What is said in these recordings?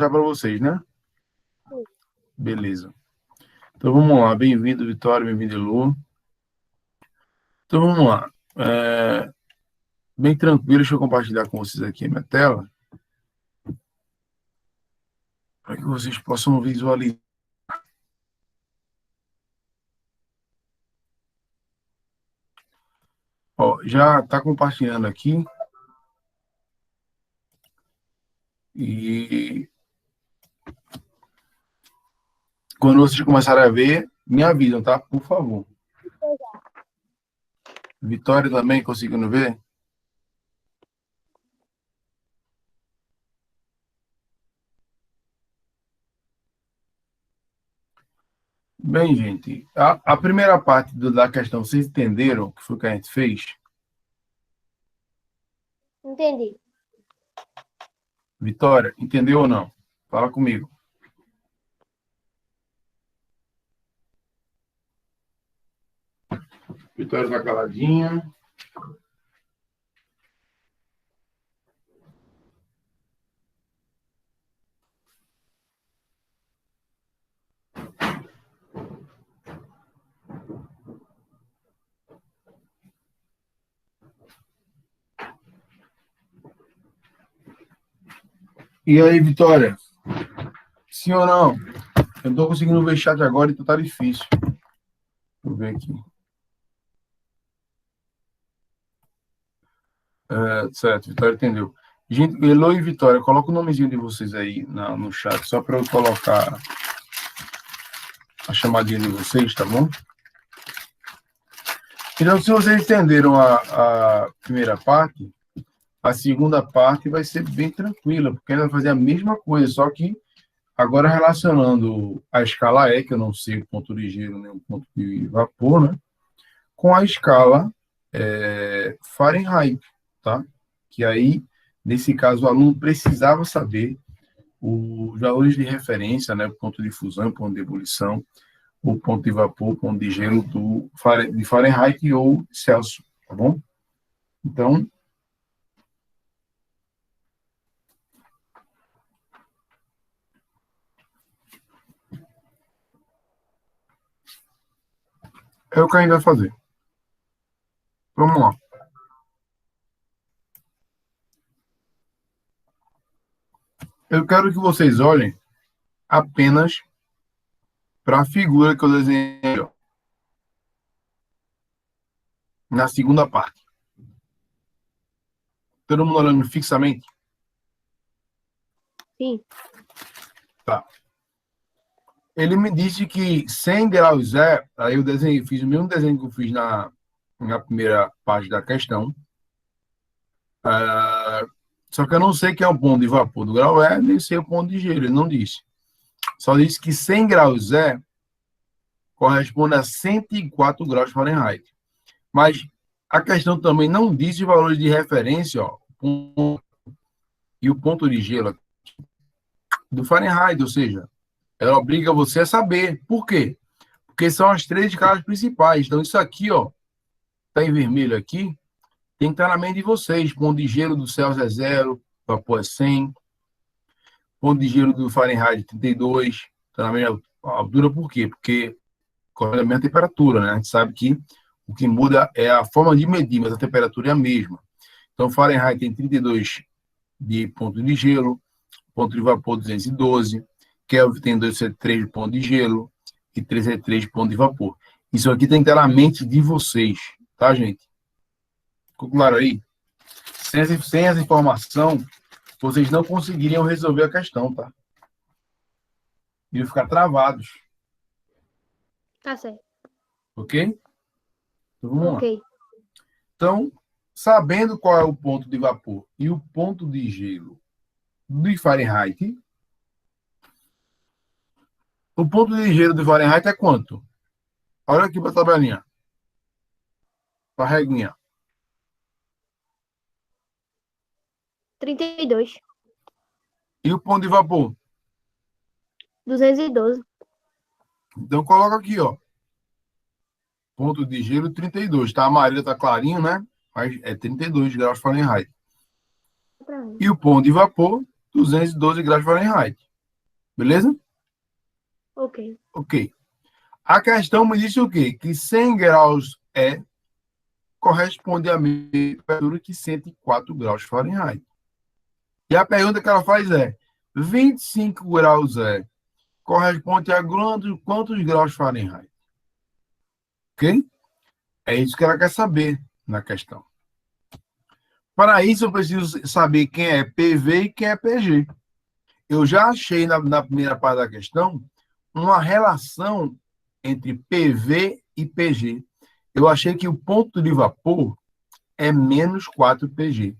Já para vocês, né? Beleza. Então vamos lá. Bem-vindo, Vitória, bem-vindo, Lu. Então vamos lá. Bem tranquilo, deixa eu compartilhar com vocês aqui a minha tela, para que vocês possam visualizar. Ó, já está compartilhando aqui. E quando vocês começarem a ver, me avisam, tá? Por favor. Vitória também conseguindo ver? Bem, gente, a primeira parte da questão, vocês entenderam o que foi que a gente fez? Entendi. Vitória, entendeu ou não? Fala comigo. Vitória está caladinha. E aí, Vitória? Sim ou não? Eu não estou conseguindo ver chat agora, então tá difícil. Deixa eu ver aqui. Certo, Vitória entendeu. Gente, Elo e Vitória, coloca o nomezinho de vocês aí no chat, só para eu colocar a chamadinha de vocês, tá bom? Então, se vocês entenderam a primeira parte, a segunda parte vai ser bem tranquila, porque ela vai fazer a mesma coisa, só que agora relacionando a escala E, que eu não sei o ponto de gelo nem o ponto de vapor, né? Com a escala Fahrenheit, tá? Que aí, nesse caso, o aluno precisava saber os valores de referência, né? O ponto de fusão, o ponto de ebulição, o ponto de vapor, o ponto de gelo de Fahrenheit ou Celsius, tá bom? Então, é o que a gente vai fazer. Vamos lá. Eu quero que vocês olhem apenas para a figura que eu desenhei ó, na segunda parte. Todo mundo olhando fixamente? Sim. Tá. Ele me disse que 100 graus é, aí eu desenhei, fiz o mesmo desenho que eu fiz na primeira parte da questão. Só que eu não sei quem é o ponto de vapor do grau E, nem sei o ponto de gelo, ele não disse. Só disse que 100 graus E corresponde a 104 graus Fahrenheit. Mas a questão também não diz os valores de referência, ó, e o ponto de gelo do Fahrenheit, ou seja, ela obriga você a saber. Por quê? Porque são as três escalas principais. Então, isso aqui, ó, tá em vermelho aqui, tem que estar na mente de vocês. Ponto de gelo do Celsius é 0, vapor é 100. Ponto de gelo do Fahrenheit 32, está na mesma altura. Por quê? Porque corresponde à mesma temperatura, né? A gente sabe que o que muda é a forma de medir, mas a temperatura é a mesma. Então, Fahrenheit tem 32 de ponto de gelo, ponto de vapor 212, Kelvin tem 273 de ponto de gelo e 303 de ponto de vapor. Isso aqui tem que estar na mente de vocês, tá, gente? Ficou claro aí? Sem essa informação, vocês não conseguiriam resolver a questão, tá? Iriam ficar travados. Tá certo. Ok? Então, vamos lá. Ok. Então, sabendo qual é o ponto de vapor e o ponto de gelo de Fahrenheit, o ponto de gelo de Fahrenheit é quanto? Olha aqui para a tabelinha. Para a reguinha. 32. E o ponto de vapor? 212. Então, coloca aqui, ó. Ponto de gelo 32. Tá amarelo, tá clarinho, né? Mas é 32 graus Fahrenheit. E o ponto de vapor, 212 graus Fahrenheit. Beleza? Ok. Ok. A questão me disse o quê? Que 100 graus corresponde a mesma temperatura que 104 graus Fahrenheit. E a pergunta que ela faz é: 25 graus corresponde a quantos graus Fahrenheit? Ok? É isso que ela quer saber na questão. Para isso, eu preciso saber quem é PV e quem é PG. Eu já achei na primeira parte da questão uma relação entre PV e PG. Eu achei que o ponto de vapor é menos 4 PG.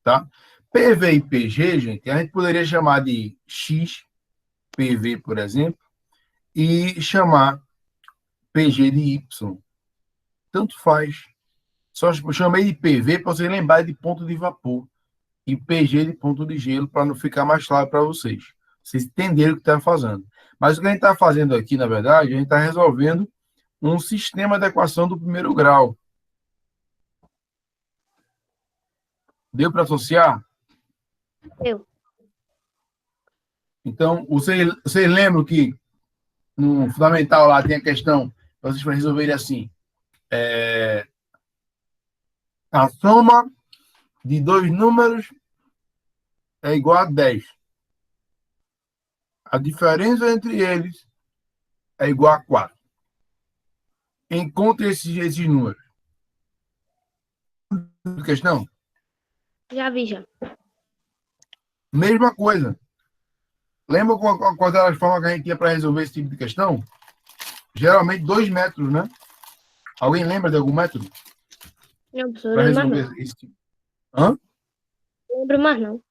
Tá? PV e PG, gente, a gente poderia chamar de X, PV, por exemplo, e chamar PG de Y. Tanto faz. Só chamei de PV para você lembrar de ponto de vapor e PG de ponto de gelo para não ficar mais claro para vocês. Vocês entenderam o que está fazendo. Mas o que a gente está fazendo aqui, na verdade, a gente está resolvendo um sistema de equação do primeiro grau. Deu para associar? Eu. Então, vocês lembram que no fundamental lá tem a questão, vocês vão resolver assim, a soma de dois números é igual a 10. A diferença entre eles é igual a 4. Encontre esses números. Questão? Já vi, já. Mesma coisa. Lembra quais eram as formas que a gente tinha para resolver esse tipo de questão? Geralmente 2 métodos, né? Alguém lembra de algum método Não, professor, para lembro mais não. resolver esse tipo? Hã? Lembro mais não.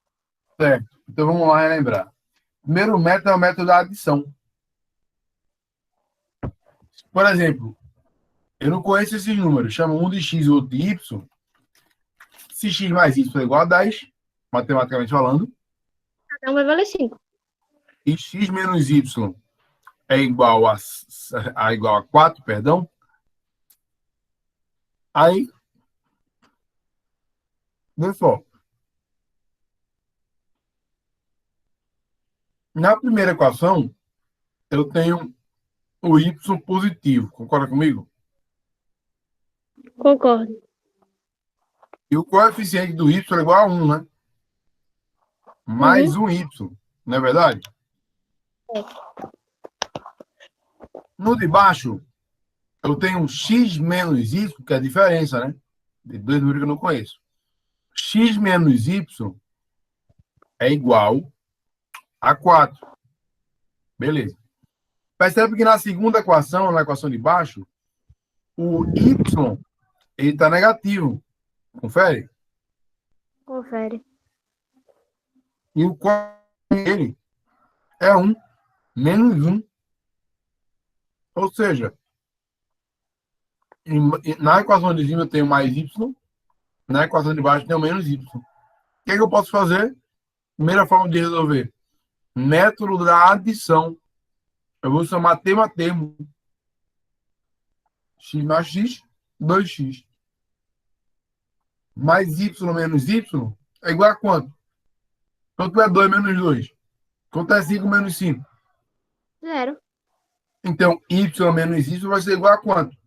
Certo. Então vamos lá relembrar. O primeiro método é o método da adição. Por exemplo, eu não conheço esses números. Chamo um de x e outro de y. Se x mais y é igual a 10, matematicamente falando, Cada um vai valer 5. e x menos y é igual igual a 4, perdão, aí, vê só. Na primeira equação, eu tenho o y positivo, concorda comigo? Concordo. E o coeficiente do y é igual a 1, né? Mais um y, não é verdade? É. No de baixo, eu tenho x menos y, que é a diferença, né? De dois números que eu não conheço. X menos y é igual a 4. Beleza. Percebe que na segunda equação, na equação de baixo, o y ele está negativo. Confere? Confere. E o dele é 1, menos 1. Ou seja, na equação de cima eu tenho mais y, na equação de baixo eu tenho menos y. O que é que eu posso fazer? Primeira forma de resolver. Método da adição. Eu vou somar termo a termo. X mais x, 2x. Mais y menos y é igual a quanto? Quanto é 2 menos 2? Quanto é 5 menos 5? 0. Então, y menos y vai ser igual a quanto?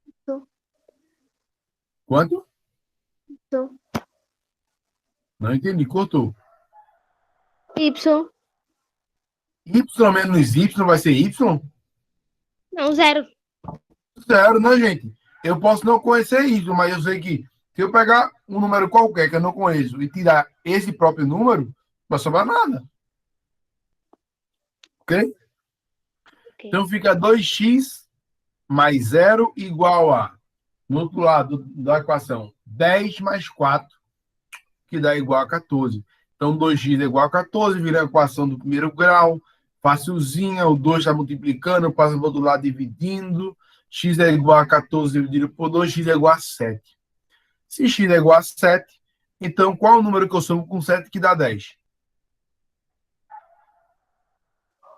Isso. Quanto? Isso. Não entendi, cortou. Y. Y menos y vai ser y? Não, 0. Zero, né, gente? Eu posso não conhecer isso, mas eu sei que se eu pegar um número qualquer que eu não conheço e tirar esse próprio número, não vai sobrar nada. Ok? Então fica 2x mais 0 igual a, no outro lado da equação, 10 mais 4, que dá igual a 14. Então 2x é igual a 14, vira a equação do primeiro grau, facilzinha, o 2 está multiplicando, passa para o outro lado dividindo, x é igual a 14 dividido por 2, x é igual a 7. Se x é igual a 7, então qual é o número que eu somo com 7 que dá 10?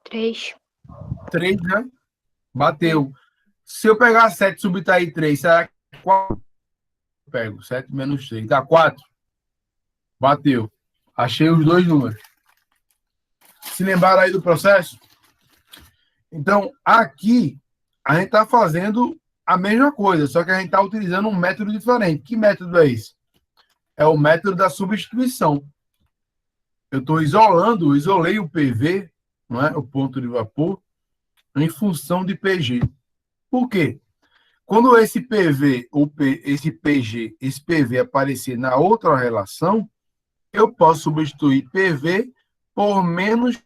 3. 3, né? Bateu. Se eu pegar 7 e subtrair 3, será que 4? Pego 7 menos 3, dá 4. Bateu. Achei os dois números. Se lembraram aí do processo? Então, aqui, a gente está fazendo a mesma coisa, só que a gente está utilizando um método diferente. Que método é esse? É o método da substituição. Eu estou isolei o PV, não é? O ponto de vapor, em função de PG. Por quê? Quando esse PV, esse PG, esse PV aparecer na outra relação, eu posso substituir PV por menos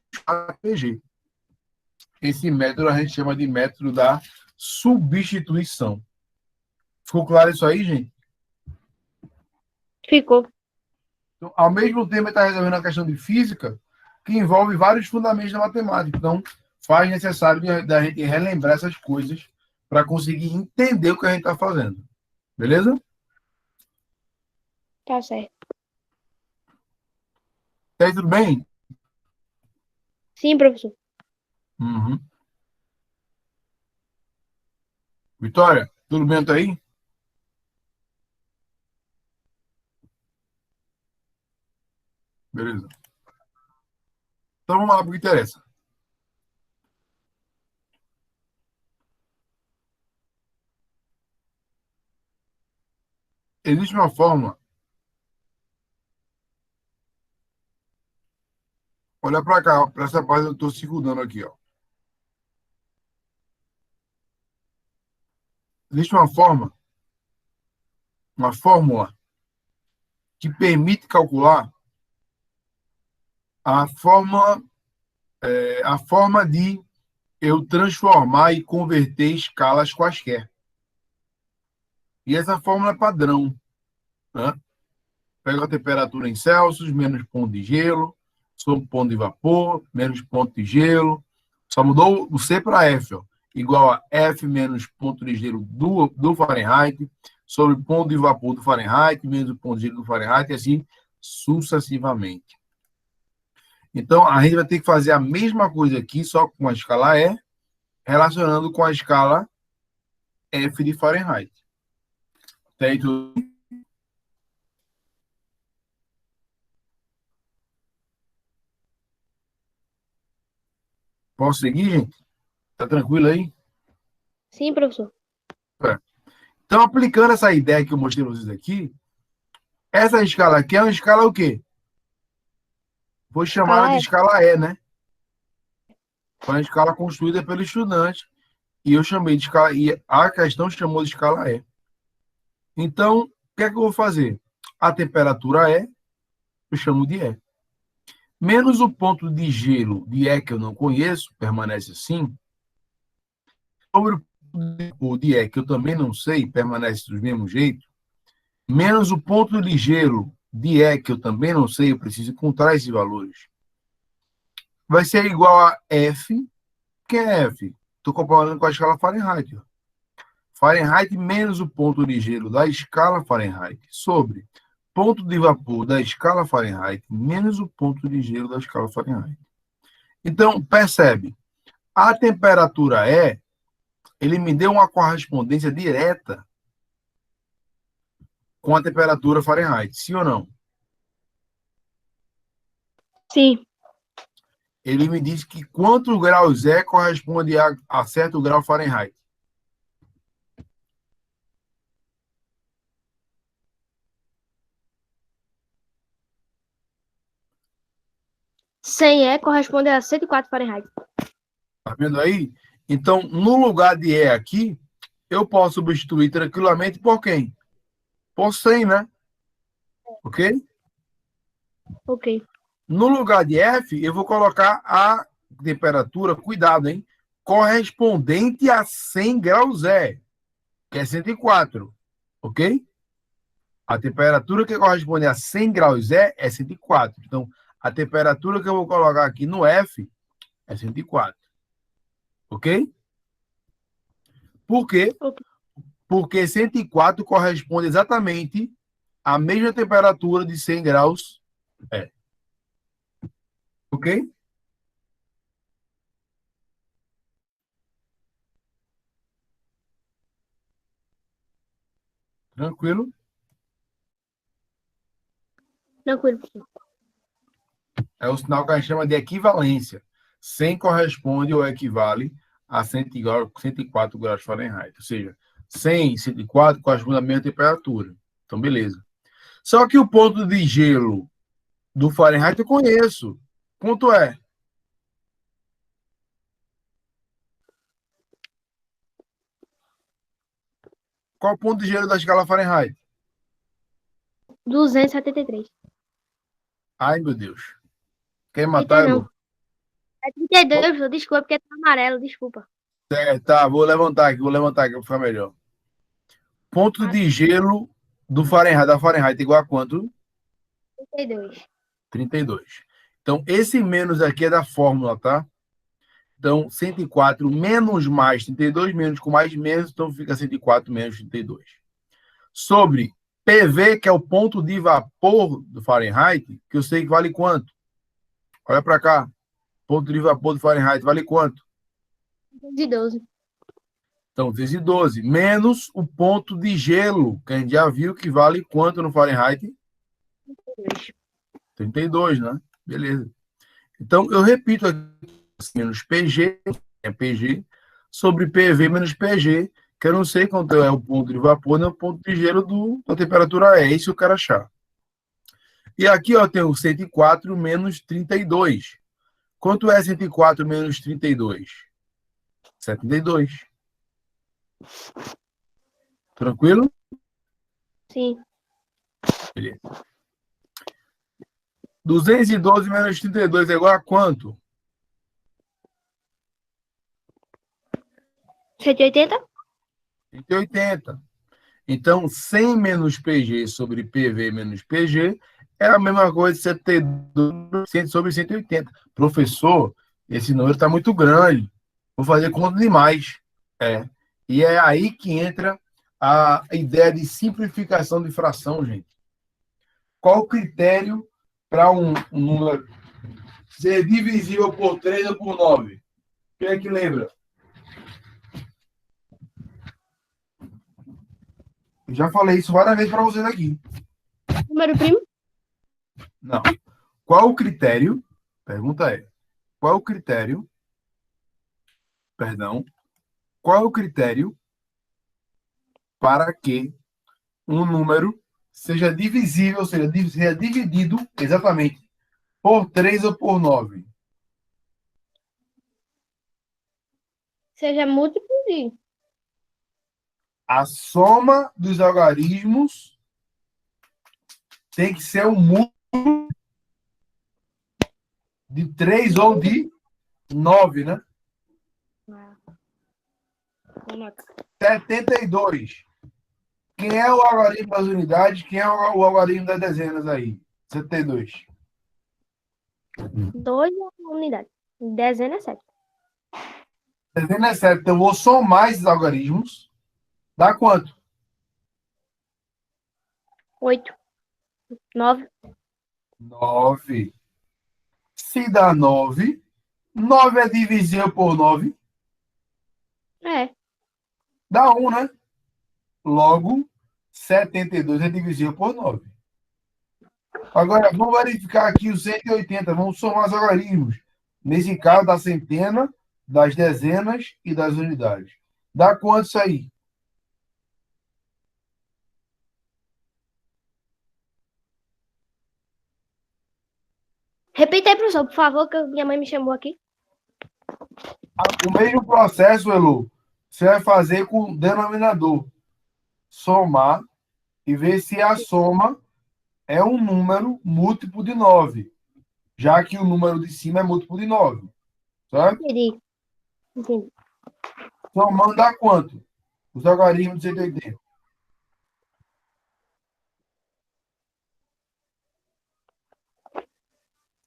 PG. Esse método a gente chama de método da substituição. Ficou claro isso aí, gente? Ficou. Então, ao mesmo tempo, está resolvendo a questão de física, que envolve vários fundamentos da matemática. Então, faz necessário da gente relembrar essas coisas para conseguir entender o que a gente está fazendo. Beleza? Tá certo. Tá aí, tudo bem? Sim, professor. Uhum. Vitória, tudo bem até aí? Beleza. Então vamos lá para o que interessa. Existe uma fórmula. Olha para cá, para essa parte eu estou segurando aqui, ó. Existe uma fórmula que permite calcular a forma de eu transformar e converter escalas quaisquer. E essa fórmula é padrão, né? Pega a temperatura em Celsius, menos ponto de gelo, sobre ponto de vapor, menos ponto de gelo. Só mudou o C para F, ó, igual a F menos ponto de gelo do Fahrenheit, sobre ponto de vapor do Fahrenheit, menos o ponto de gelo do Fahrenheit, e assim sucessivamente. Então, a gente vai ter que fazer a mesma coisa aqui, só com a escala E, relacionando com a escala F de Fahrenheit. Certo? Posso seguir, gente? Tá tranquilo aí? Sim, professor. É. Então, aplicando essa ideia que eu mostrei para vocês aqui, essa escala aqui é uma escala o quê? Foi chamada Escala de F. escala E, né? Foi uma escala construída pelo estudante. E eu chamei de escala E. A questão chamou de escala E. Então, o que é que eu vou fazer? A temperatura E, eu chamo de E. Menos o ponto de gelo de E que eu não conheço, permanece assim. Sobre o de E que eu também não sei, permanece do mesmo jeito. Menos o ponto de gelo de E que eu também não sei, eu preciso encontrar esses valores. Vai ser igual a F. Que é F? Estou comparando com a escala Fahrenheit. Ó. Fahrenheit menos o ponto de gelo da escala Fahrenheit sobre ponto de vapor da escala Fahrenheit menos o ponto de gelo da escala Fahrenheit. Então, percebe, a temperatura E, ele me deu uma correspondência direta com a temperatura Fahrenheit, sim ou não? Sim. Ele me diz que quantos graus E corresponde a certo grau Fahrenheit. Cem E corresponde a 104 Fahrenheit. Tá vendo aí? Então, no lugar de E aqui, eu posso substituir tranquilamente por quem? Por 100, né? Ok? Ok. No lugar de F, eu vou colocar a temperatura, cuidado, hein? Correspondente a 100 graus E, que é 104. Ok? A temperatura que corresponde a 100 graus E é 104. Então, a temperatura que eu vou colocar aqui no F é 104. Ok? Por quê? Ok. Porque 104 corresponde exatamente à mesma temperatura de 100 graus E. Ok? Tranquilo? Tranquilo, professor. É o sinal que a gente chama de equivalência. 100 corresponde ou equivale a 104 graus Fahrenheit. Ou seja, 100 e 104 correspondem à mesma temperatura. Então, beleza. Só que o ponto de gelo do Fahrenheit eu conheço. Quanto é? Qual o ponto de gelo da escala Fahrenheit? 273. Ai, meu Deus. Quer 30 matar, não. Elô? É 32, professor. Desculpa, porque tá amarelo. Desculpa. Tá, vou levantar aqui para ficar melhor. Ponto de gelo do Fahrenheit, da Fahrenheit igual a quanto? 32. 32. Então, esse menos aqui é da fórmula, tá? Então, 104 menos mais 32, menos com mais menos, então fica 104 menos 32. Sobre PV, que é o ponto de vapor do Fahrenheit, que eu sei que vale quanto? Olha para cá. Ponto de vapor do Fahrenheit vale quanto? 212. Então, 212. Menos o ponto de gelo, que a gente já viu que vale quanto no Fahrenheit? 32, né? Beleza. Então, eu repito aqui, menos PG, é PG, sobre PV menos PG, que eu não sei quanto é o ponto de vapor, nem o ponto de gelo da temperatura é. Isso que eu quero achar. E aqui, ó, tem o 104 menos 32. Quanto é 104 menos 32? 72. Tranquilo? Sim. Beleza. 212 menos 32 é igual a quanto? 180? 180. Então, 100 menos PG sobre PV menos PG é a mesma coisa de 72 sobre 180. Professor, esse número está muito grande. Vou fazer conta demais. É. E é aí que entra a ideia de simplificação de fração, gente. Qual o critério para um número ser divisível por 3 ou por 9? Quem é que lembra? Eu já falei isso várias vezes para vocês aqui. Número primo? Não. Qual o critério? Pergunta é: qual o critério? Perdão. Qual é o critério para que um número seja divisível, ou seja, seja dividido exatamente por 3 ou por 9? Seja múltiplo de. A soma dos algarismos tem que ser um múltiplo de 3 ou de 9, né? Vou anotar. 72. Quem é o algarismo das unidades? Quem é o algarismo das dezenas aí? 72. 2 é uma unidade. Dezena é 7. Dezena é 7. Então, eu vou somar esses algarismos. Dá quanto? 8. 9. 9. Se dá 9, 9 é divisível por 9. É. Dá 1, né? Logo, 72 é divisível por 9. Agora, vamos verificar aqui os 180. Vamos somar os algarismos. Nesse caso, da centena, das dezenas e das unidades. Dá quanto isso aí? Repita aí, professor, por favor, que minha mãe me chamou aqui. O mesmo processo, Elu, você vai fazer com o denominador. Somar e ver se a soma é um número múltiplo de 9, já que o número de cima é múltiplo de 9. Certo? Entendi. Entendi. Somando dá quanto? Os algarismos de 180.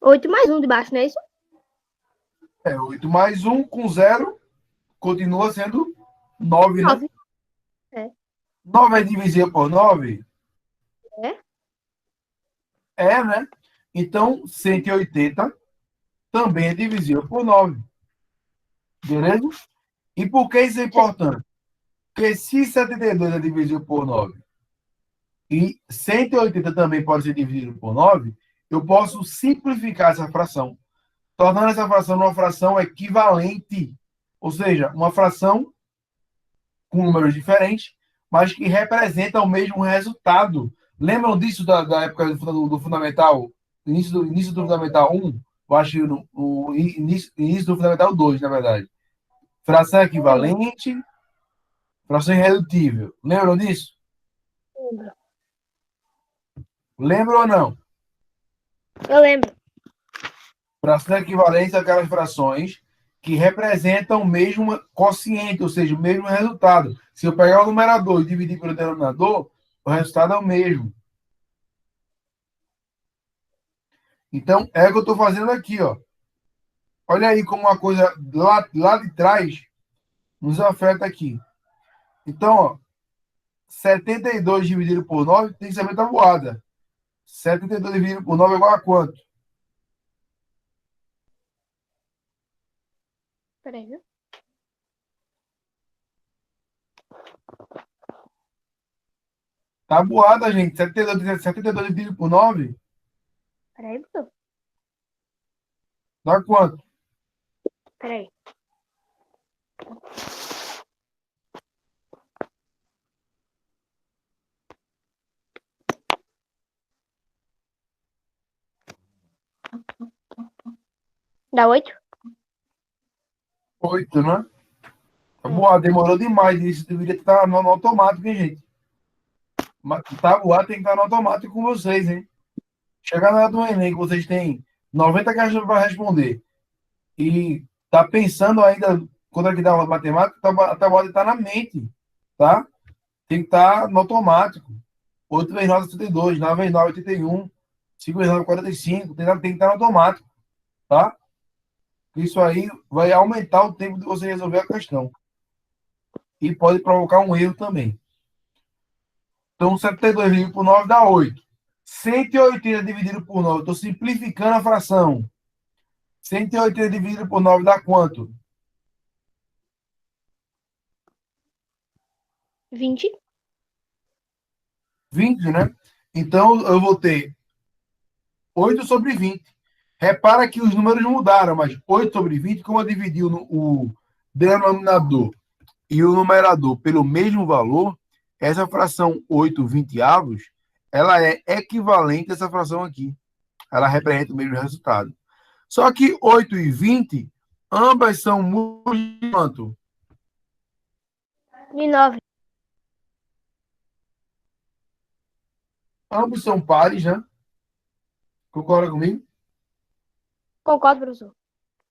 8 mais 1 de baixo, não é isso? É 8 mais 1 com 0 continua sendo 9, né? 9. É. 9 é divisível por 9? É? É, né? Então, 180 também é divisível por 9. Beleza? E por que isso é importante? Porque se 72 é divisível por 9 e 180 também pode ser dividido por 9, eu posso simplificar essa fração, tornando essa fração uma fração equivalente, ou seja, uma fração com números diferentes, mas que representa o mesmo resultado. Lembram disso da época do Fundamental? Início do Fundamental 1? Eu acho que no início do Fundamental 2, na verdade. Fração equivalente, fração irredutível. Lembram disso? Lembro. Lembram ou não? Eu lembro. Fração equivalente são aquelas frações que representam o mesmo quociente, ou seja, o mesmo resultado. Se eu pegar o numerador e dividir pelo denominador, o resultado é o mesmo. Então, é o que eu estou fazendo aqui, ó. Olha aí como uma coisa lá de trás nos afeta aqui. Então, ó, 72 dividido por 9 tem que saber tabuada. 72 dividido por 9 é igual a quanto? Peraí, viu? Tabuada, gente. 72 dividido por 9 Peraí, professor. dá quanto? Peraí. Dá 8? 8, né? Tabuada, demorou demais. Isso deveria estar no automático, hein, gente? Mas tabuada tem que estar no automático com vocês, hein? Chegar na hora do Enem, que vocês têm 90 questões para responder e tá pensando ainda quando é que dá uma matemática, a tabuada está na mente, tá? Tem que estar no automático. 8 vezes 9 é 72, 9 vezes 9 é 81, 5 vezes 9 é 45, tem que estar no automático, tá? Isso aí vai aumentar o tempo de você resolver a questão. E pode provocar um erro também. Então, 72 dividido por 9 dá 8. 180 dividido por 9, estou simplificando a fração. 180 dividido por 9 dá quanto? 20? 20, né? Então, eu vou ter 8 sobre 20. Repara que os números mudaram, mas 8 sobre 20, como eu dividi o denominador e o numerador pelo mesmo valor, essa fração 8 vinteavos, ela é equivalente a essa fração aqui. Ela representa o mesmo resultado. Só que 8 e 20, ambas são múltiplos de quanto? De 9. Ambos são pares, né? Concorda comigo? Concordo, professor.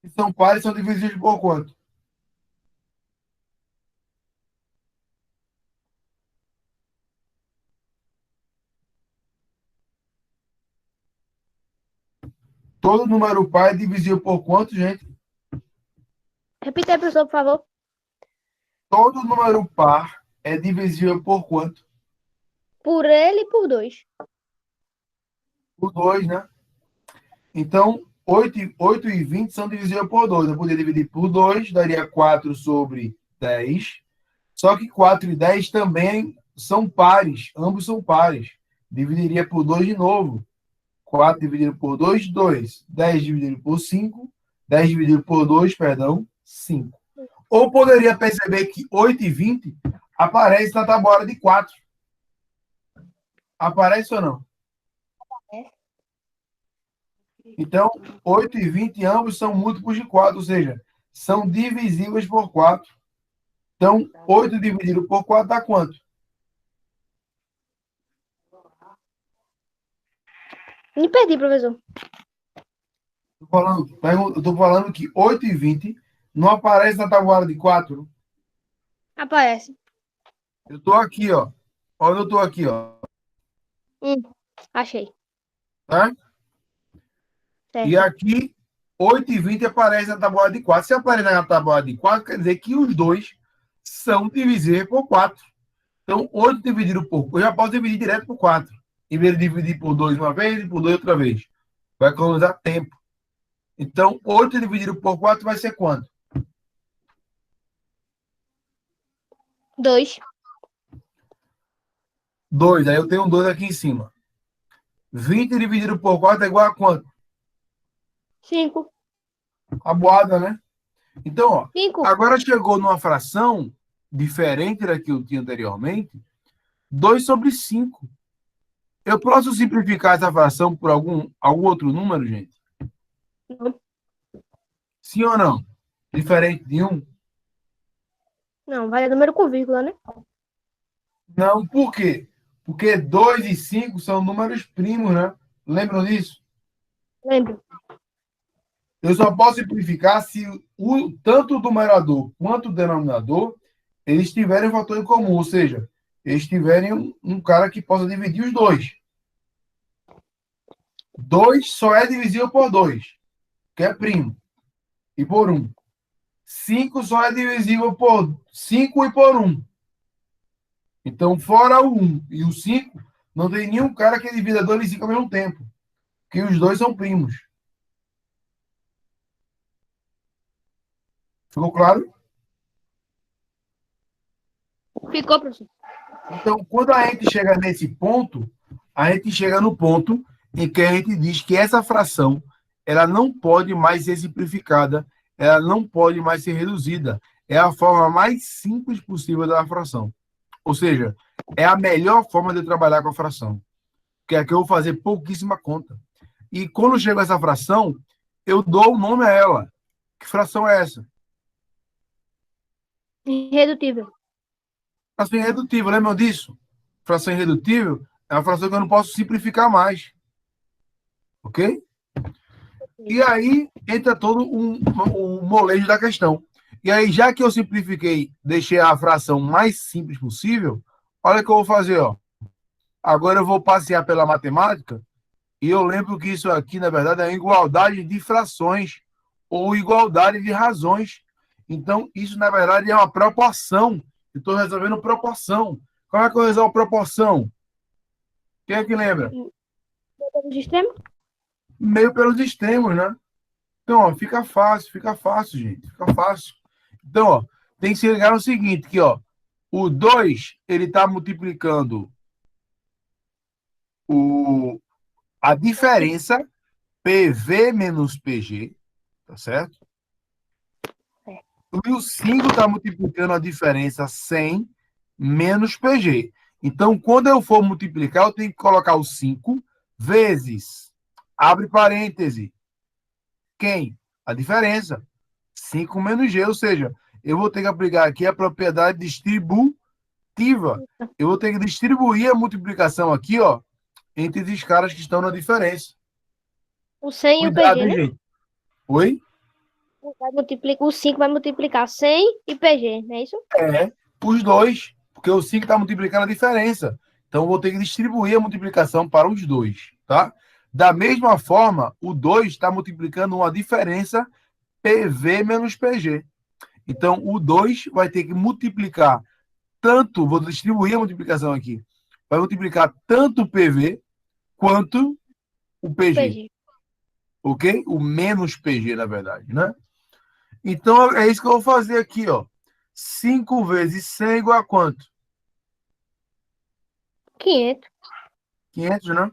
Se são pares, são divisíveis por quanto? Todo número par é divisível por quanto, gente? Repita aí, professor, por favor. Todo número par é divisível por quanto? Por ele e por 2. Por 2, né? Então, 8 e 20 são divisíveis por 2. Eu poderia dividir por 2, daria 4 sobre 10. Só que 4 e 10 também são pares. Ambos são pares. Dividiria por 2 de novo. 4 dividido por 2, 2. 10 dividido por 5. 10 dividido por 2, perdão, 5. Ou poderia perceber que 8 e 20 aparece na tabuada de 4. Aparece ou não? Então, 8 e 20 ambos são múltiplos de 4, ou seja, são divisíveis por 4. Então, 8 dividido por 4 dá quanto? Me perdi, professor. Estou falando que 8 e 20 não aparece na tabuada de 4. Aparece. Eu estou aqui, ó. Olha, eu estou aqui, ó. Achei. Tá? E Certo. aqui, 8 e 20 aparece na tabuada de 4. Se aparecer na tabuada de 4, quer dizer que os dois são divisíveis por 4. Então, 8 dividido por 4, eu já posso dividir direto por 4. Em vez de dividir por 2 uma vez e por 2 outra vez. Vai economizar tempo. Então, 8 dividido por 4 vai ser quanto? 2. 2. Aí eu tenho 2 aqui em cima. 20 dividido por 4 é igual a quanto? 5. A boada, né? Então, ó, 5. agora chegou numa fração diferente da que eu tinha anteriormente, 2/5. Eu posso simplificar essa fração por algum outro número, gente? Não. Sim ou não? Diferente de 1? Não, vale número com vírgula, né? Não, por quê? Porque 2 e 5 são números primos, né? Lembram disso? Lembro. Eu só posso simplificar se tanto o numerador quanto o denominador eles tiverem um fator em comum, ou seja, eles tiverem um cara que possa dividir os dois. 2 só é divisível por 2, que é primo, e por 1. 5 só é divisível por 5 e por 1. Então, fora o 1 e o 5, não tem nenhum cara que divida 2 e 5 ao mesmo tempo, porque os dois são primos. Ficou claro? Ficou, professor. Então, quando a gente chega nesse ponto, a gente chega no ponto em que a gente diz que essa fração ela não pode mais ser simplificada, ela não pode mais ser reduzida. É a forma mais simples possível da fração. Ou seja, é a melhor forma de trabalhar com a fração, que é que eu vou fazer pouquíssima conta. E quando chega essa fração, eu dou o nome a ela. Que fração é essa? Irredutível. Fração irredutível, lembram disso? Fração irredutível é uma fração que eu não posso simplificar mais. Ok? E aí entra todo um molejo da questão. E aí, já que eu simplifiquei, deixei a fração mais simples possível, olha o que eu vou fazer, ó. Agora eu vou passear pela matemática e eu lembro que isso aqui, na verdade, é igualdade de frações ou igualdade de razões. Então, isso, na verdade, é uma proporção. Eu estou resolvendo proporção. Como é que eu resolvo proporção? Quem é que lembra? Os extremos? Meio pelos extremos, né? Então, ó, fica fácil, gente. Fica fácil. Então, ó, tem que se ligar no seguinte, que, ó, o 2 ele está multiplicando a diferença PV menos PG, tá certo? É. E o 5 está multiplicando a diferença 100 menos PG. Então, quando eu for multiplicar, eu tenho que colocar o 5 vezes, abre parêntese, quem? A diferença. 5 menos G, ou seja, eu vou ter que aplicar aqui a propriedade distributiva. Eu vou ter que distribuir a multiplicação aqui, ó, entre os caras que estão na diferença. O 100 e o Cuidado, PG, hein, né? gente? Oi? O 5 vai multiplicar 100 e PG, não é isso? É, os dois, porque o 5 está multiplicando a diferença. Então, eu vou ter que distribuir a multiplicação para os dois, tá? Da mesma forma, o 2 está multiplicando uma diferença PV menos PG. Então, o 2 vai ter que multiplicar tanto, vou distribuir a multiplicação aqui, vai multiplicar tanto o PV quanto o PG, PG. ok? O menos PG, na verdade, né? Então, é isso que eu vou fazer aqui, ó. 5 vezes 100 é igual a quanto? 500. 500, né?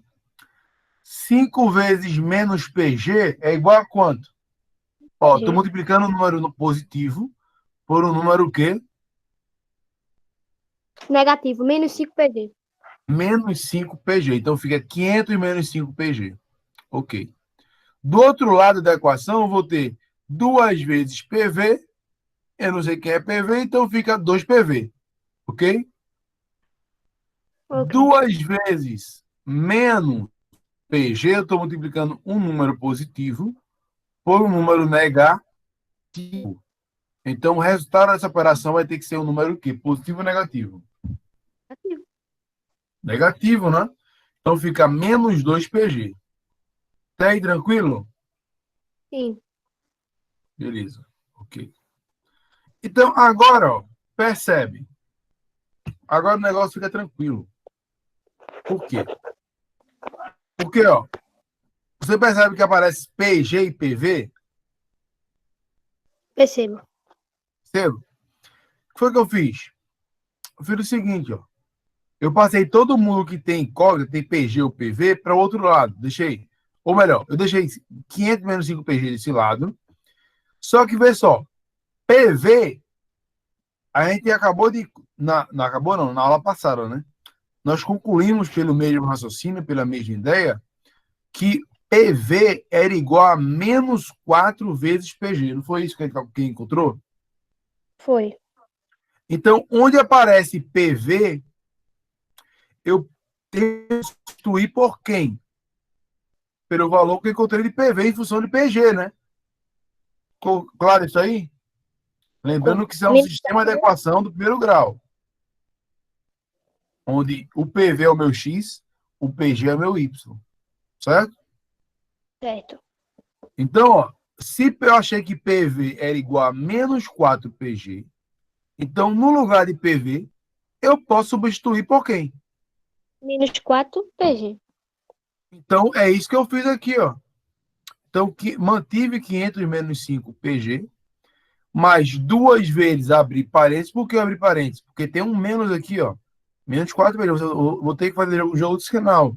5 vezes menos PG é igual a quanto? Ó, estou PG. multiplicando um número positivo por um número o quê? Negativo. Menos 5 PG. Menos 5 PG. Então, fica 500 menos 5 PG. Ok. Do outro lado da equação, eu vou ter 2 vezes PV. Eu não sei quem é PV, então fica 2 PV. Ok? Ok. 2 vezes menos PG, eu estou multiplicando um número positivo por um número negativo. Então, o resultado dessa operação vai ter que ser um número o quê? Positivo ou negativo? Negativo. Negativo, né? Então, fica menos 2 PG. Tá aí tranquilo? Sim. Beleza. Ok. Então, agora, ó, percebe. Agora o negócio fica tranquilo. Por quê? Porque, ó, você percebe que aparece PG e PV? Percebo. Certo? O que foi que eu fiz? Eu fiz o seguinte, ó. Eu passei todo mundo que tem incógnita, tem PG ou PV, para o outro lado. Deixei. Ou melhor, eu deixei 500 menos 5 PG desse lado. Só que, vê só, PV, a gente acabou de. Não acabou, não, na aula passada, né? Nós concluímos pelo mesmo raciocínio, pela mesma ideia, que PV era igual a menos 4 vezes PG. Não foi isso que a gente encontrou? Foi. Então, onde aparece PV, eu tenho que substituir por quem? Pelo valor que eu encontrei de PV em função de PG, né? Ficou claro isso aí? Ficou. Lembrando que isso é um Menos sistema de equação do primeiro grau, onde o PV é o meu X, o PG é o meu Y, certo? certo. Então, ó, se eu achei que PV era igual a menos 4 PG, então no lugar de PV, eu posso substituir por quem? Menos 4 PG. Então, é isso que eu fiz aqui, ó. Então, mantive 500 menos 5 PG, mais duas vezes abrir parênteses. Por que abrir parênteses? Porque tem um menos aqui, ó. Menos 4 PG. Eu vou ter que fazer o jogo de sinal.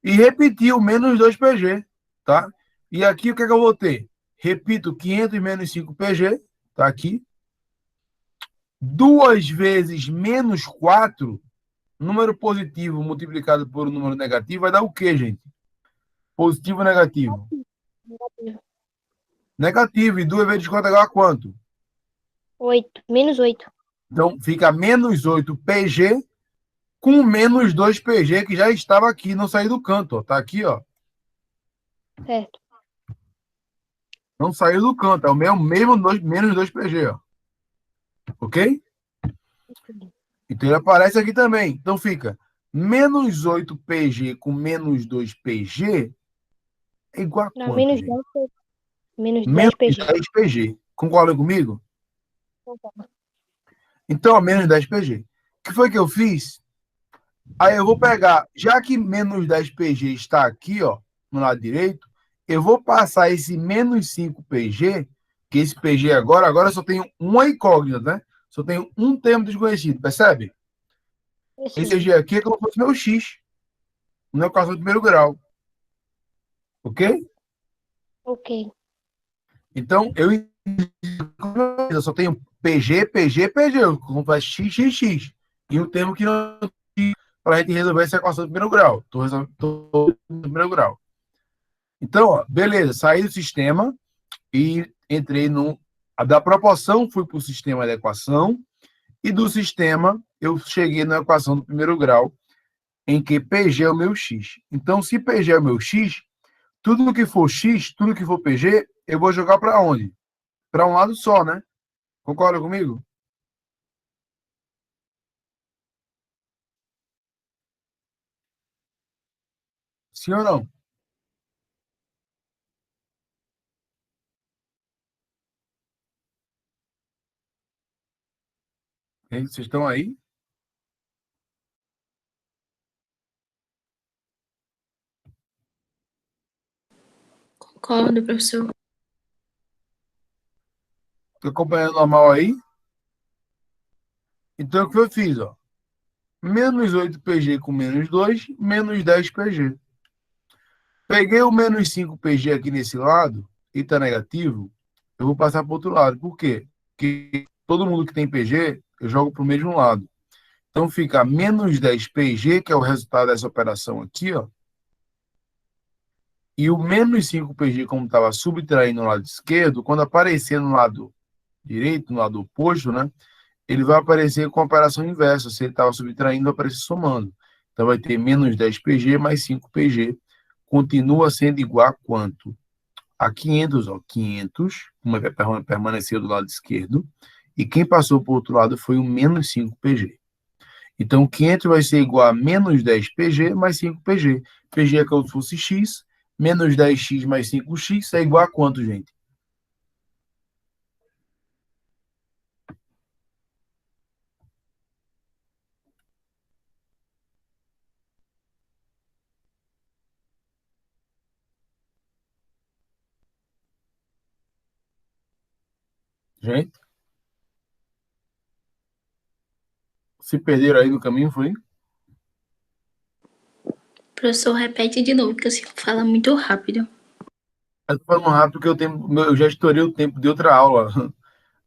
E repetir o menos 2 PG, tá? E aqui o que é que eu vou ter? Repito, 500 menos 5 PG, tá aqui. Duas vezes menos 4, número positivo multiplicado por um número negativo, vai dar o quê, gente? Positivo ou negativo? Negativo. Negativo. E duas vezes 4 é igual a quanto? 8. Menos 8. Então, fica menos 8 PG com menos 2 PG, que já estava aqui, não saiu do canto, ó. Tá aqui, ó. Certo. Não saiu do canto. É o mesmo menos 2 PG, ó. Ok? Então ele aparece aqui também. Então fica menos 8 PG com menos 2 PG é igual a Não, quanto, menos gente? 10 PG. Menos Menos 10 PG. 10 PG. Concorda comigo? Concordo. Então, ó, menos 10 PG. O que foi que eu fiz? Aí eu vou pegar, já que menos 10 PG está aqui, ó, no lado direito, eu vou passar esse menos 5 PG, que esse PG agora só tenho uma incógnita, né? Só tenho um termo desconhecido, percebe? Esse Sim. G aqui é como se fosse meu X, na equação do primeiro grau, ok? Ok. Então, eu só tenho PG, PG, PG, como faz X, X, X. E um termo que não para a gente resolver essa equação do primeiro grau. Estou no primeiro grau. Então, ó, beleza, saí do sistema e entrei no. Da proporção, fui para o sistema de equação, e do sistema eu cheguei na equação do primeiro grau, em que PG é o meu X. Então, se PG é o meu X, tudo que for X, tudo que for PG, eu vou jogar para onde? Para um lado só, né? Concorda comigo? Sim ou não? Hein? Vocês estão aí? Concordo, professor. Estou acompanhando normal aí? Então, o que eu fiz? Ó? Menos 8 PG com menos 2, menos 10 PG. Peguei o menos 5 PG aqui nesse lado, e está negativo, eu vou passar para o outro lado. Por quê? Porque todo mundo que tem PG, eu jogo para o mesmo lado. Então fica menos 10 PG, que é o resultado dessa operação aqui, ó. E o menos 5 PG, como estava subtraindo no lado esquerdo, quando aparecer no lado direito, no lado oposto, né? Ele vai aparecer com a operação inversa. Se ele estava subtraindo, vai aparecer somando. Então vai ter menos 10 PG mais 5 PG. Continua sendo igual a quanto? A 500, ó. 500, uma permaneceu do lado esquerdo. E quem passou para o outro lado foi o menos 5 PG. Então, 500 vai ser igual a menos 10 PG mais 5 PG. PG é como se fosse X, menos 10x mais 5x é igual a quanto, gente? Gente, Se perderam aí no caminho, foi? Professor, repete de novo, porque você fala muito rápido. Eu tô falando rápido porque eu já estourei o tempo de outra aula.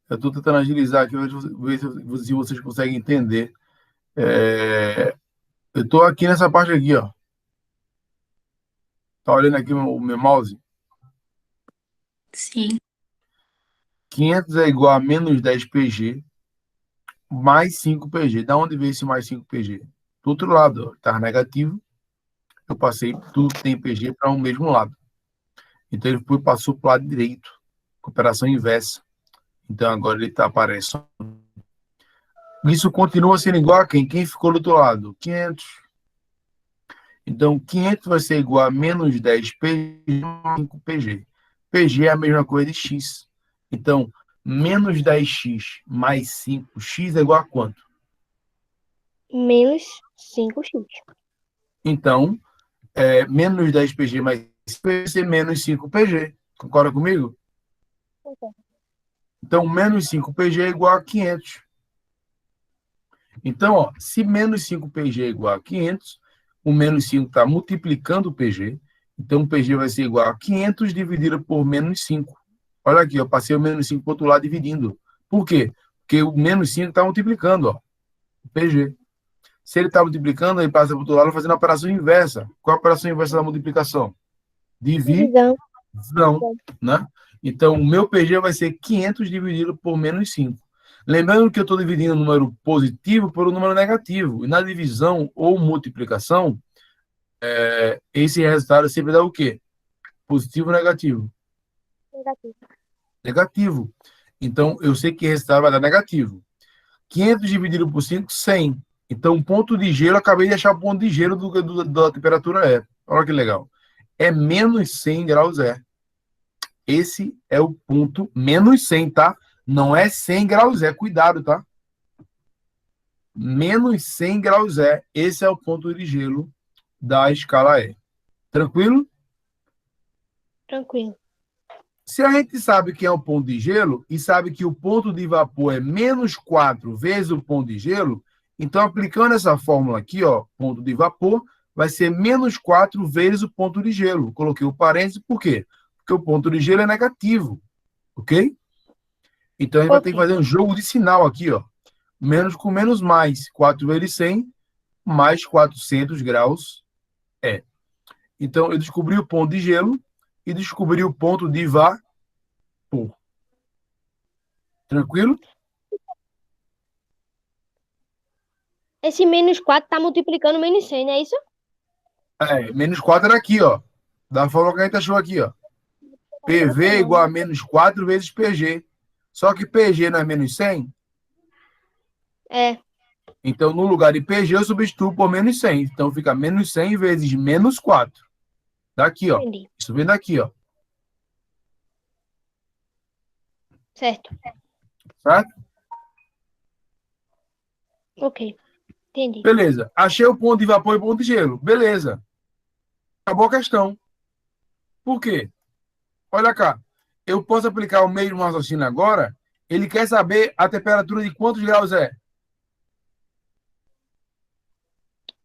Eu tô tentando agilizar aqui, ver se vocês conseguem entender. Eu tô aqui nessa parte aqui, ó. Tá olhando aqui o meu mouse? Sim. 500 é igual a menos 10 PG mais 5 PG. Da onde veio esse mais 5 PG? Do outro lado, ó, tá negativo. Eu passei tudo que tem PG para o mesmo lado. Então ele passou para o lado direito. Operação inversa. Então agora ele aparece. Isso continua sendo igual a quem? Quem ficou do outro lado? 500. Então 500 vai ser igual a menos 10 PG mais 5 PG. PG é a mesma coisa de X. Então, menos 10x mais 5x é igual a quanto? Menos 5x. Então, menos 10 PG mais 5 vai ser menos 5 PG. Concorda comigo? Então, menos 5 PG é igual a 500. Então, ó, se menos 5 PG é igual a 500, o menos 5 está multiplicando o PG. Então, o PG vai ser igual a 500 dividido por menos 5. Olha aqui, eu passei o menos 5 para o outro lado dividindo. Por quê? Porque o menos 5 está multiplicando, ó, o PG. Se ele está multiplicando, ele passa para o outro lado fazendo a operação inversa. Qual é a operação inversa da multiplicação? Divisão, né? Então, o meu PG vai ser 500 dividido por menos 5. Lembrando que eu estou dividindo o número positivo por um número negativo. E na divisão ou multiplicação, esse resultado sempre dá o quê? Positivo ou negativo? Negativo. Então, eu sei que esse resultado vai dar negativo. 500 dividido por 5, 100. Então, o ponto de gelo, acabei de achar o ponto de gelo da temperatura é. Olha que legal. É menos 100 graus é. Esse é o ponto menos 100, tá? Não é 100 graus é. Cuidado, tá? Menos 100 graus é. Esse é o ponto de gelo da escala E. Tranquilo? Tranquilo. Se a gente sabe que é o ponto de gelo e sabe que o ponto de vapor é menos 4 vezes o ponto de gelo, então aplicando essa fórmula aqui, ó, ponto de vapor, vai ser menos 4 vezes o ponto de gelo. Coloquei o parênteses, por quê? Porque o ponto de gelo é negativo, ok? Então a gente vai ter que fazer um jogo de sinal aqui, ó. Menos com menos mais, 4 vezes 100, mais 400 graus é. Então eu descobri o ponto de gelo e descobri o ponto de vapor. Tranquilo? Esse menos 4 está multiplicando menos 100, não é isso? Menos 4 era aqui, ó. Da forma que a gente achou aqui, ó. PV é igual a menos 4 vezes PG. Só que PG não é menos 100? É. Então, no lugar de PG, eu substituo por menos 100. Então, fica menos 100 vezes menos 4. Daqui, ó. Entendi. Isso vem daqui, ó. Certo. Certo? Ok. Entendi. Beleza. Achei o ponto de vapor e o ponto de gelo. Beleza. Acabou a questão. Por quê? Olha cá. Eu posso aplicar o mesmo raciocínio agora. Ele quer saber a temperatura de quantos graus é?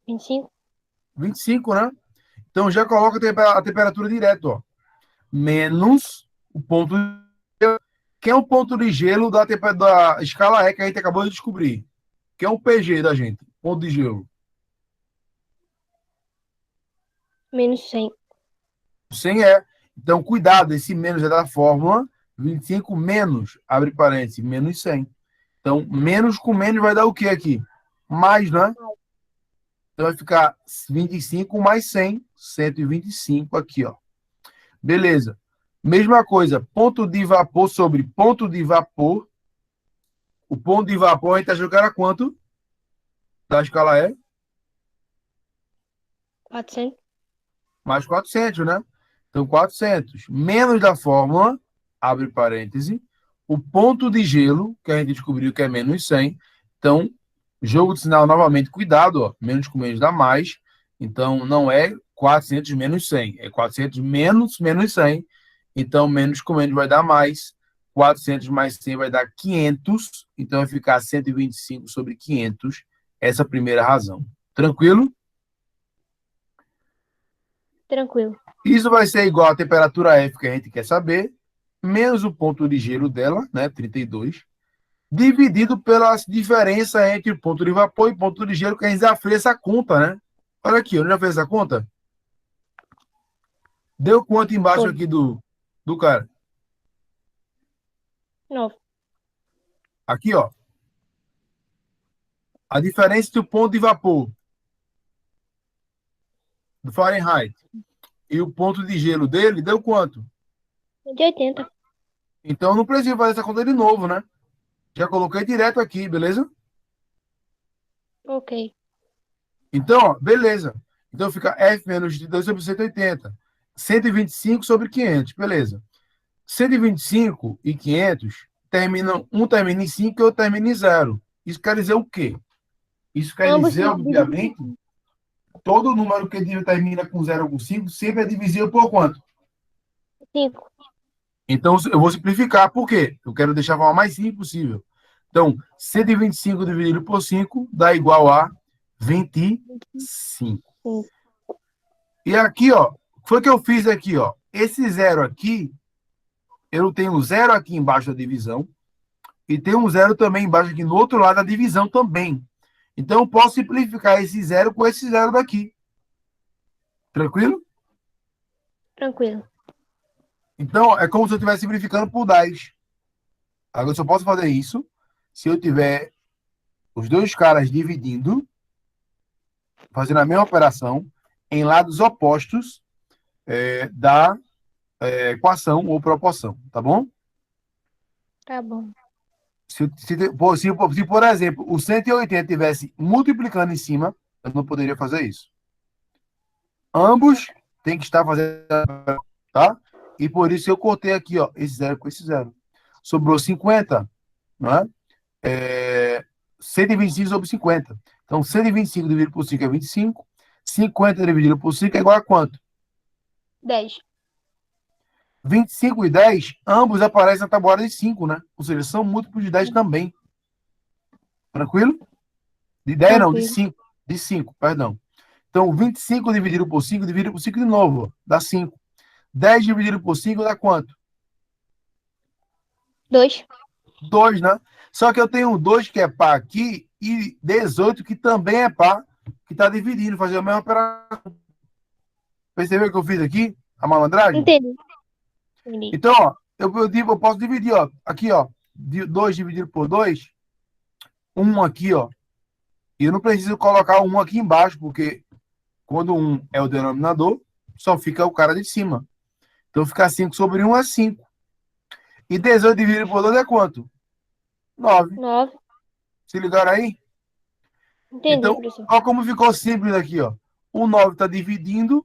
25. 25, né? Então, já coloca a temperatura direto, ó. Menos o ponto de gelo. Que é o ponto de gelo da escala E que a gente acabou de descobrir. Que é o PG da gente. Ponto de gelo. Menos 100. 100 é. Então, cuidado. Esse menos é da fórmula 25 menos, abre parênteses, menos 100. Então, menos com menos vai dar o que aqui? Mais, né? Então, vai ficar 25 mais 100, 125 aqui, ó. Beleza. Mesma coisa, ponto de vapor sobre ponto de vapor. O ponto de vapor a gente está jogando a quanto? Da escala E? 400. Mais 400, né? Então, 400. Menos da fórmula, abre parêntese, o ponto de gelo, que a gente descobriu que é menos 100. Então, jogo de sinal novamente, cuidado, ó. Menos com menos dá mais. Então, não é 400 menos 100. É 400 menos 100. Então, menos com menos vai dar mais. 400 mais 100 vai dar 500. Então, vai ficar 125 sobre 500. essa primeira razão. Tranquilo? Tranquilo. Isso vai ser igual à temperatura F que a gente quer saber, menos o ponto de gelo dela, né, 32, dividido pela diferença entre o ponto de vapor e o ponto de gelo, que a gente já fez essa conta, né? Olha aqui, eu já fiz essa conta? Deu quanto embaixo Foi. aqui do cara? 9. Aqui, ó. A diferença entre o ponto de vapor do Fahrenheit e o ponto de gelo dele deu quanto? De 80. Então, eu não preciso fazer essa conta de novo, né? Já coloquei direto aqui, beleza? Ok. Então, ó, beleza. Então, fica F menos 2 sobre 180. 125 sobre 500, beleza. 125 e 500 terminam, um termina em 5 e outro termina em 0. Isso quer dizer o quê? Isso quer Ambos dizer, obviamente, todo número que termina com 0 ou com 5 sempre é divisível por quanto? 5. Então, eu vou simplificar. Por quê? Eu quero deixar a forma mais simples possível. Então, 125 dividido por 5 dá igual a 25. E aqui, ó, foi o que eu fiz aqui, ó. Esse zero aqui, eu tenho zero aqui embaixo da divisão e tem um zero também embaixo aqui no outro lado da divisão também. Então, eu posso simplificar esse zero com esse zero daqui. Tranquilo? Tranquilo. Então, é como se eu estivesse simplificando por 10. Agora, eu só posso fazer isso se eu tiver os dois caras dividindo, fazendo a mesma operação, em lados opostos da equação ou proporção, tá bom? Tá bom. Se, por exemplo, o 180 estivesse multiplicando em cima, eu não poderia fazer isso. Ambos têm que estar fazendo, tá? E por isso eu cortei aqui, ó, esse zero com esse zero. Sobrou 50, não é? 125 sobre 50. Então, 125 dividido por 5 é 25. 50 dividido por 5 é igual a quanto? 10. 25 e 10, ambos aparecem na tabuada de 5, né? Ou seja, são múltiplos de 10 também. Tranquilo? De 10 não, de Tranquilo. 5. De 5, perdão. Então, 25 dividido por 5 de novo, ó, dá 5. 10 dividido por 5 dá quanto? 2. 2, né? Só que eu tenho 2 que é par aqui e 18 que também é par, que está dividindo, fazendo a mesma operação. Percebeu o que eu fiz aqui? A malandragem? Entendi. Entendi. Então, ó, eu posso dividir, ó. Aqui, ó. 2 dividido por 2. 1 aqui, ó. E eu não preciso colocar o 1 aqui embaixo, porque quando 1 é o denominador, só fica o cara de cima. Então, fica 5 sobre 1 é 5. E 18 dividido por 2 é quanto? 9. 9. Se ligaram aí? Entendi, Então, professor. olha como ficou simples aqui, ó. O 9 está dividindo,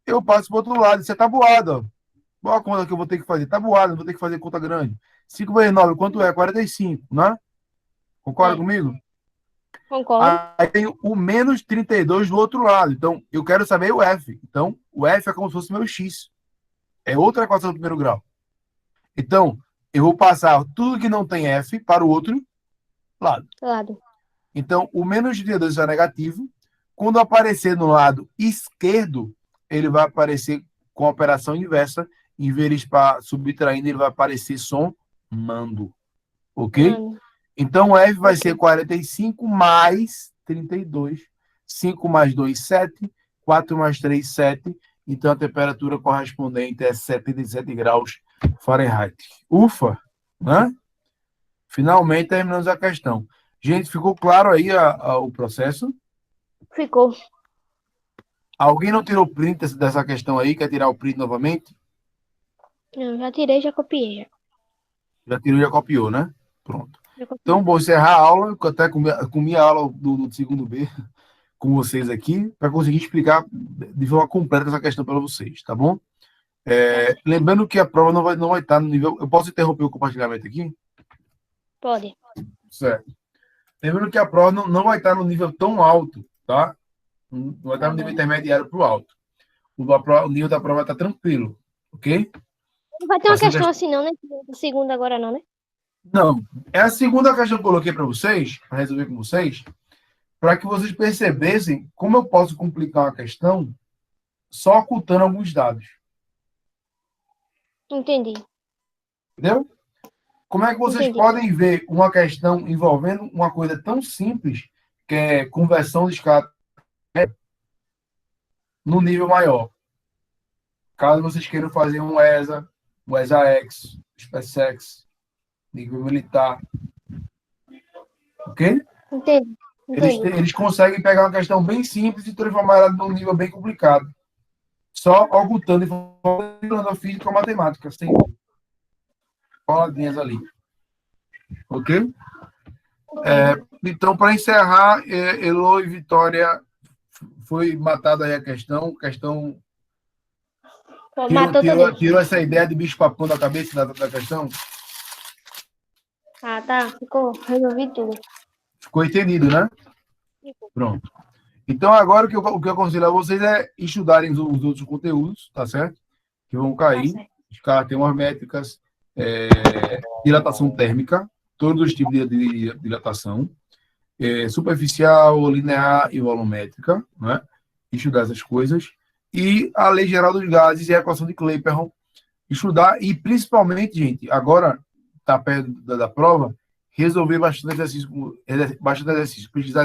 eu passo para o outro lado. Isso é tabuado, ó. Qual a conta que eu vou ter que fazer? Tabuado, não vou ter que fazer conta grande. 5 vezes 9, quanto é? 45, né? Concorda É. comigo? Concordo. Aí tem o menos 32 do outro lado. Então, eu quero saber o F. Então, o F é como se fosse meu X. É outra equação do primeiro grau. Então, eu vou passar tudo que não tem F para o outro lado. Lado. Então, o menos 32 é negativo. Quando aparecer no lado esquerdo, ele vai aparecer com a operação inversa. Em vez de subtraindo, ele vai aparecer somando. Ok? Mano. Então, o F vai Ok. ser 45 mais 32. 5 mais 2, 7. 4 mais 3, 7. Então, a temperatura correspondente é 77 graus Fahrenheit. Ufa! Né? Finalmente, terminamos a questão. Gente, ficou claro aí o processo? Ficou. Alguém não tirou print dessa questão aí? Quer tirar o print novamente? Não, já tirei, já copiei. Já tirou e já copiou, né? Pronto. Já copiei. Então, vou encerrar a aula, eu até comi a aula do segundo B com vocês aqui, para conseguir explicar de forma completa essa questão para vocês, tá bom? Lembrando que a prova não vai estar no nível... Eu posso interromper o compartilhamento aqui? Pode. Certo. Lembrando que a prova não vai estar no nível tão alto, tá? Não vai estar no nível intermediário para o alto. O nível da prova está tranquilo, ok? Não vai ter uma Passando questão assim, não, né? Segunda agora, não, né? Não. É a segunda questão que eu coloquei para vocês, para resolver com vocês. para que vocês percebessem como eu posso complicar uma questão só ocultando alguns dados. Entendi. Entendeu? Como é que vocês Entendi. podem ver uma questão envolvendo uma coisa tão simples, que é conversão de escala no nível maior? Caso vocês queiram fazer um ESA-X, SpaceX, nível militar. Ok? Entendi. Entendi. Eles conseguem pegar uma questão bem simples e transformar ela num nível bem complicado. Só ocultando informação da física ou matemática, sem coladinhas ali. Ok? Então, para encerrar, Elo e Vitória foi matada aí a questão. Pô, matou tudo. Tirou essa ideia de bicho-papão da cabeça da questão? Ah, tá. Ficou. Resolvi tudo. Ficou entendido, né? Pronto. Então, agora o que eu aconselho a vocês é estudarem os outros conteúdos, tá certo? Que vão cair. Tá certo. Os caras têm umas métricas, dilatação térmica, todos os tipos de dilatação, superficial, linear e volumétrica, né? Estudar essas coisas. E a lei geral dos gases e a equação de Clapeyron. Estudar e, principalmente, gente, agora está perto da prova, resolver bastante exercício, pesquisar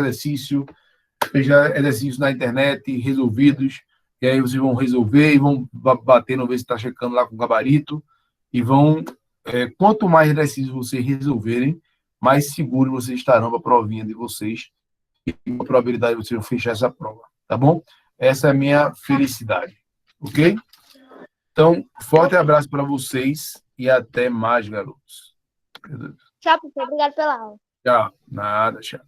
exercícios na internet, resolvidos, e aí vocês vão resolver e vão bater, ver se está checando lá com o gabarito, e vão, quanto mais exercícios vocês resolverem, mais seguros vocês estarão para a provinha de vocês, e a probabilidade de vocês fechar essa prova, tá bom? Essa é a minha felicidade, ok? Então, forte abraço para vocês e até mais, garotos. Tchau, professor. Obrigado pela aula. Tchau. Nada, tchau.